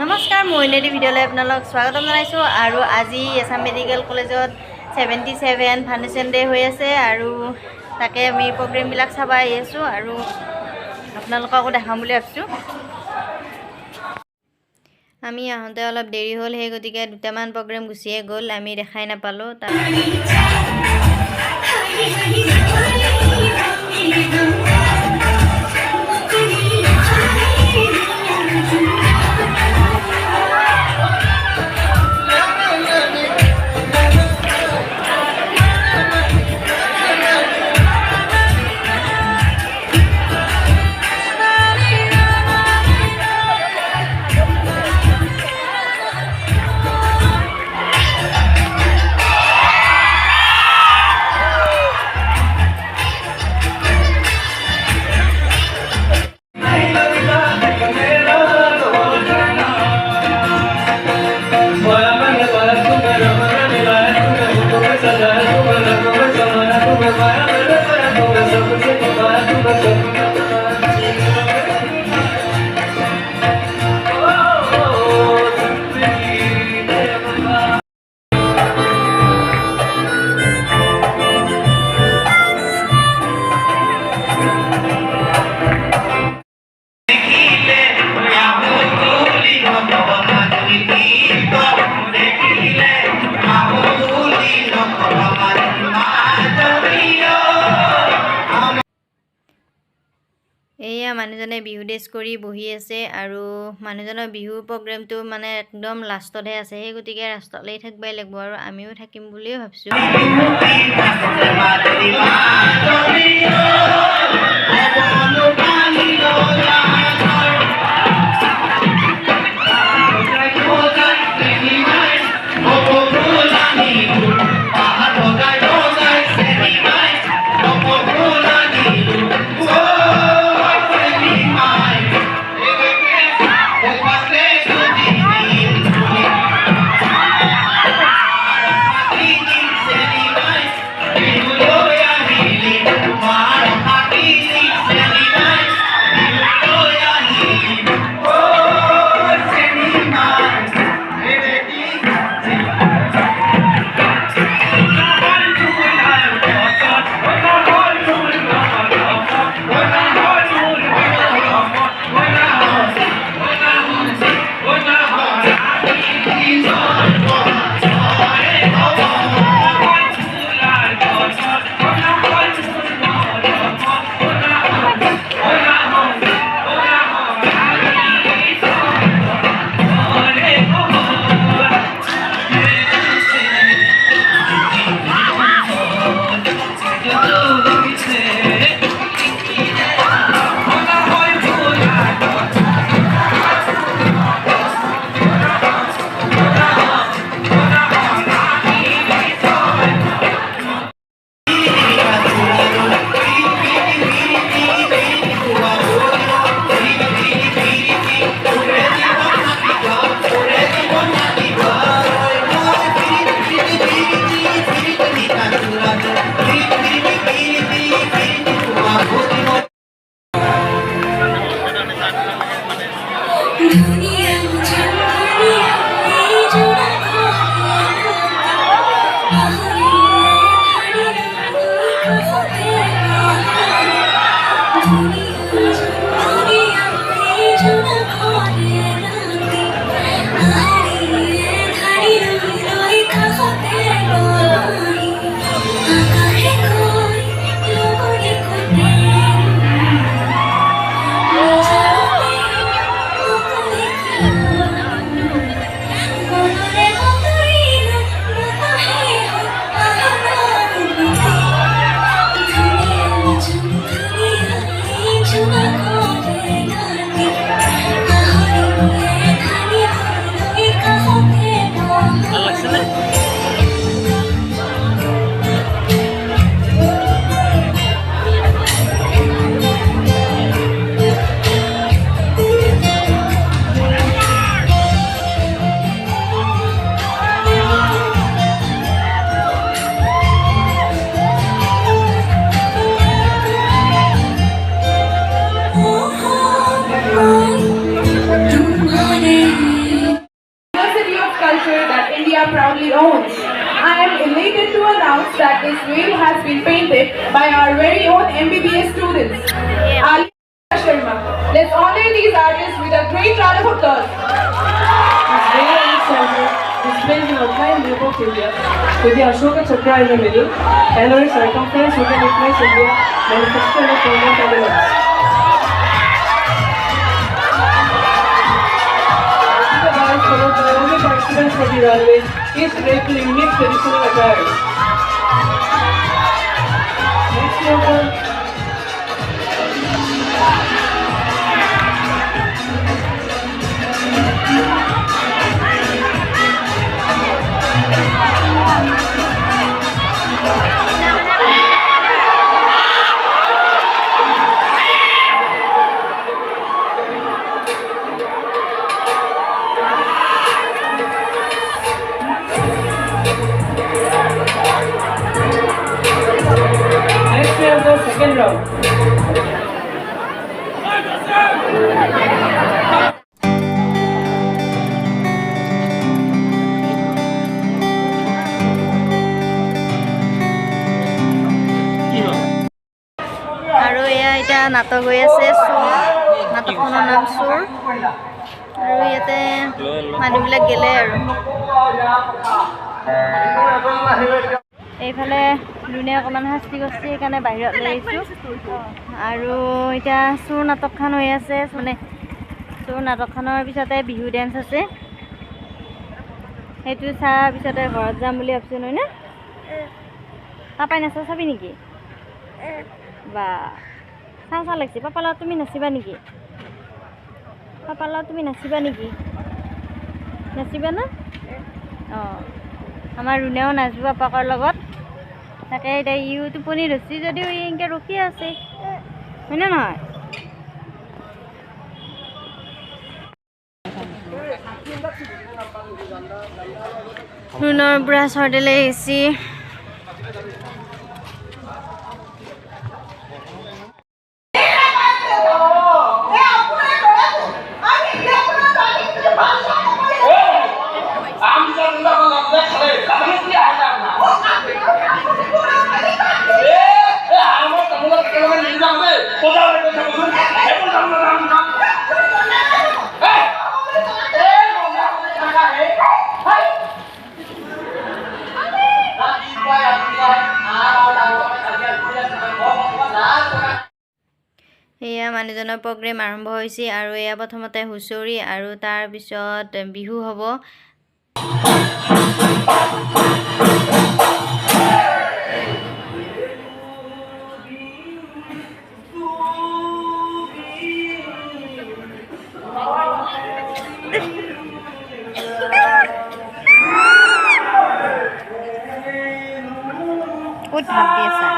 নমস্কাৰ মই নেদি ভিডিঅ'লৈ আপোনালোক স্বাগতম জনাইছোঁ আৰু আজি আছাম মেডিকেল কলেজত 77 ফাউণ্ডেশ্যন ডে হৈ আছে আৰু তাকে আমি প্ৰগ্ৰেমবিলাক চাব আহি আছোঁ আৰু আপোনালোককো দেখাম বুলি ভাবিছোঁ। আমি আহোঁতে অলপ দেৰি হ'ল, সেই গতিকে দুটামান প্ৰগ্ৰেম গুচিয়ে গ'ল, আমি দেখাই নাপালোঁ। এয়া মানুহজনে বিহু ড্ৰেছ কৰি বহি আছে আৰু মানুহজনৰ বিহু প্ৰগ্ৰেমটো মানে একদম লাষ্টতহে আছে, সেই গতিকে লাষ্টলৈ থাকিবই লাগিব আৰু আমিও থাকিম বুলিয়ে ভাবিছোঁ। big round of applause. This rare and center displays an outline map of India with the Ashoka Chakra in the middle and on its circumference you can witness India manifested in the form of elements. The bar is followed by all the participants for the runway, each draped in unique traditional attire. Next we have the second round. আৰু এয়া এটা নাটক হৈ আছে চোৰ নাটকখনৰ নাম চোৰ আৰু ইয়াতে মানুহবিলাক গেলে আৰু এইফালে লুনে অকণমান শাস্তি কৰিছে সেইকাৰণে বাহিৰত লৈ আহিছোঁ আৰু এতিয়া চোৰ নাটকখন হৈ আছে মানে চোৰ নাটকখনৰ পিছতে বিহু ডেন্স আছে সেইটো চাৰ পিছতে ঘৰত যাম বুলি ভাবিছোঁ নহয় নে পাপাই নাচা চাবি নেকি বা চাওঁ চাওঁ লাগিছে পাপাৰ লগত তুমি নাচিবা নেকি পাপাৰ লগত তুমি নাচিবা নেকি নাচিবা না অঁ আমাৰ ৰুনেও নাচিব পাপাৰ লগত তাকে এতিয়া ইও টোপনি ধৰিছে যদিও ই এনেকৈ ৰখি আছে হয়নে নহয় ৰুণৰ বুঢ়া চৰ্দেলে আহিছে এয়া মানুহজনৰ প্ৰগ্ৰেম আৰম্ভ হৈছে আৰু এয়া প্ৰথমতে হুঁচৰি আৰু তাৰপিছত বিহু হ'ব ক'ত ভাত দি আছা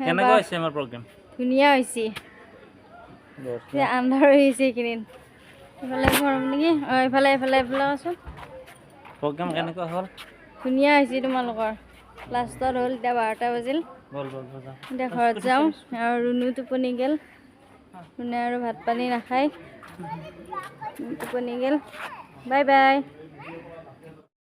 কেনেকুৱা হৈছে আমাৰ প্ৰগ্ৰাম? ধুনীয়া হৈছে। আন্ধাৰ হৈছে এইকেইদিন। এইফালে ঘৰ নেকি? অঁ এইফালে এইফালে এইফালে আছোন। প্ৰগ্ৰাম কেনেকুৱা হ'ল? ধুনীয়া হৈছে তোমালোকৰ। লাষ্টত হ'ল এতিয়া 12টা বাজিল। এতিয়া ঘৰত যাওঁ আৰু ৰুনু টোপনি গ'ল। ৰুনে আৰু ভাত পানী নাখায়। টোপনি গ'ল। Bye bye.